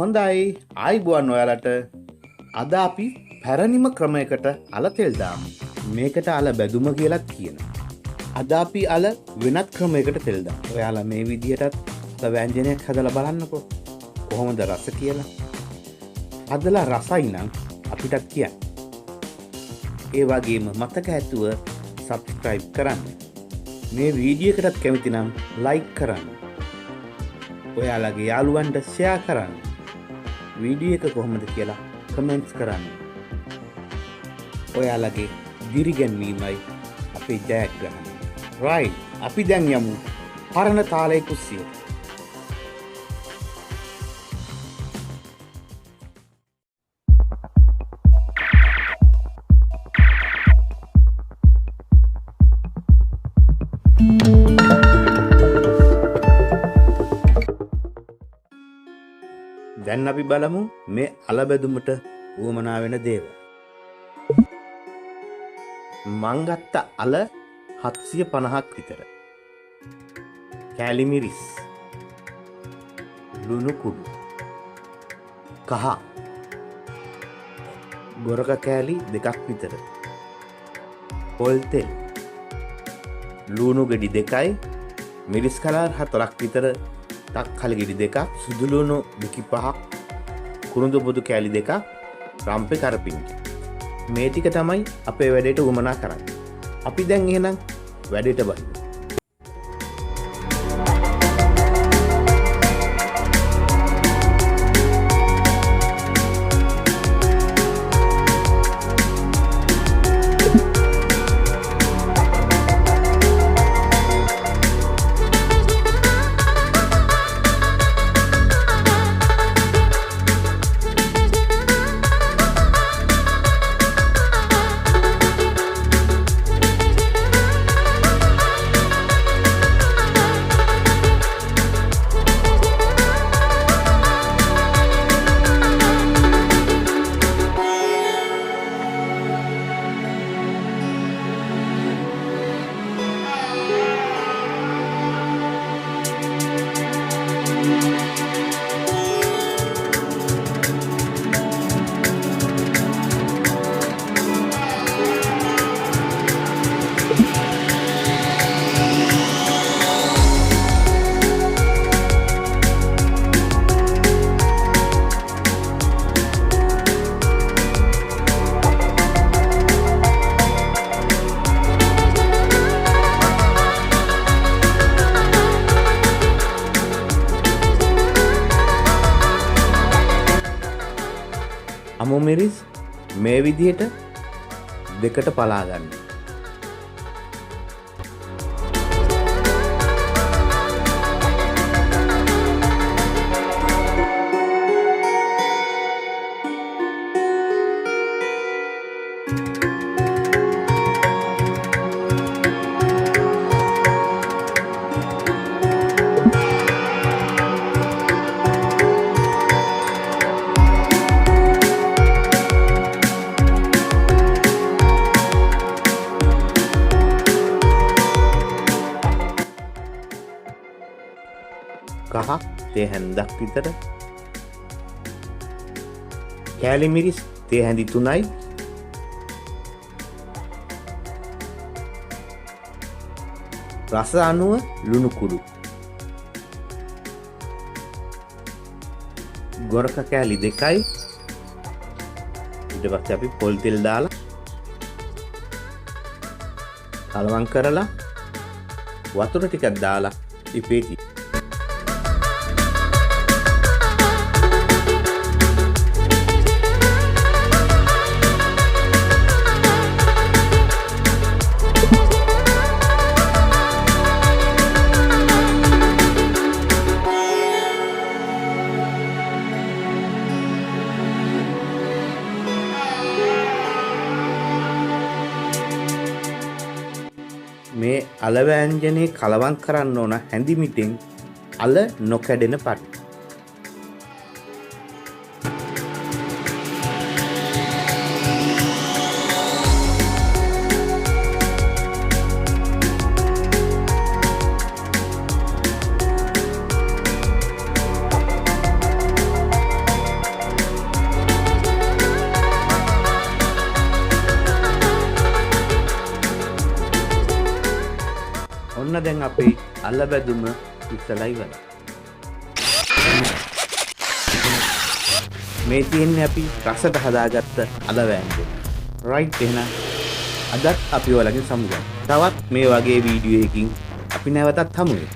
හොඳයි ආයිබුවන් ඔයාලට අද අපි පැරණිම ක්‍රමයකට අල තෙල් දාමු. මේකට අල බැදුම කියලාත් කියනවා. අද අපි අල වෙනත් ක්‍රමයකට තෙල් දාමු. ඔයාලා මේ විදිහටත් අල ව්‍යංජනයක් හදලා බලන්නකෝ. කොහොමද රස කියලා. හදලා රසයි නම් අපිටත් කියන්න. ඒ වගේම මතක ඇතුව subscribe කරන්න. මේ වීඩියෝ එකටත් කැමති නම් like කරන්න. ඔයාලගේ යාළුවන්ට share කරන්න. වීඩියෝ එක කොහොමද කියලා comments කරන්න. ඔයාලගේ දිරිගැන්වීමයි අපේ ජයග්‍රහණය. right අපි දැන් යමු පරණ තාලේ කුස්සියට. දැන් අපි බලමු මේ අලබැදුමට උවමනා වෙන දේවල්. මං ගත්ත අල 750ක් විතර. කෑලි මිරිස්, ලුණු කුඩු, කහ, ගොරක කෑලි 2ක් විතර, පොල් තෙල්, ලුණු ගෙඩි 2යි, මිරිස් කලාර් 4ක් විතර, තක්කලි ගෙඩි 2ක්, සුදු ලුණු ඩිකි 5ක්, කුරුඳු බොදු කෑලි 2ක්, රම්පේ කරපිංචි. මේ ටික තමයි අපේ වැඩේට උවමනා කරන්නේ. අපි දැන් එහෙනම් වැඩේට බහිමු. අමු මිරිස් මේ විදිහට දෙකට පලා ගන්න. කහ තේ හැන්දක් විතර, කෑලි මිරිස් තේ හැඳි 3යි, රස අනුව ලුණු කුඩු, ගොරක කෑලි 2යි. ඊට පස්සේ අපි පොල් තෙල් දාලා කලවම් කරලා වතුර ටිකක් දාලා ඉපේටි. මේ අල ව්‍යංජනේ කලවම් කරන්න ඕන හැඳිමිටෙන් අල නොකැඩෙන පරිදි. ඔන්න දැන් අපේ අල බැදුම ඉස්සලා ඉවරයි. මේ තියෙන්නේ අපි රසට හදාගත්ත අල වෑංජන. රයිට් එහෙනම් අදත් අපි ඔයාලගෙන් සමුගමු. තවත් මේ වගේ වීඩියෝ එකකින් අපි නැවතත් හමු වෙමු.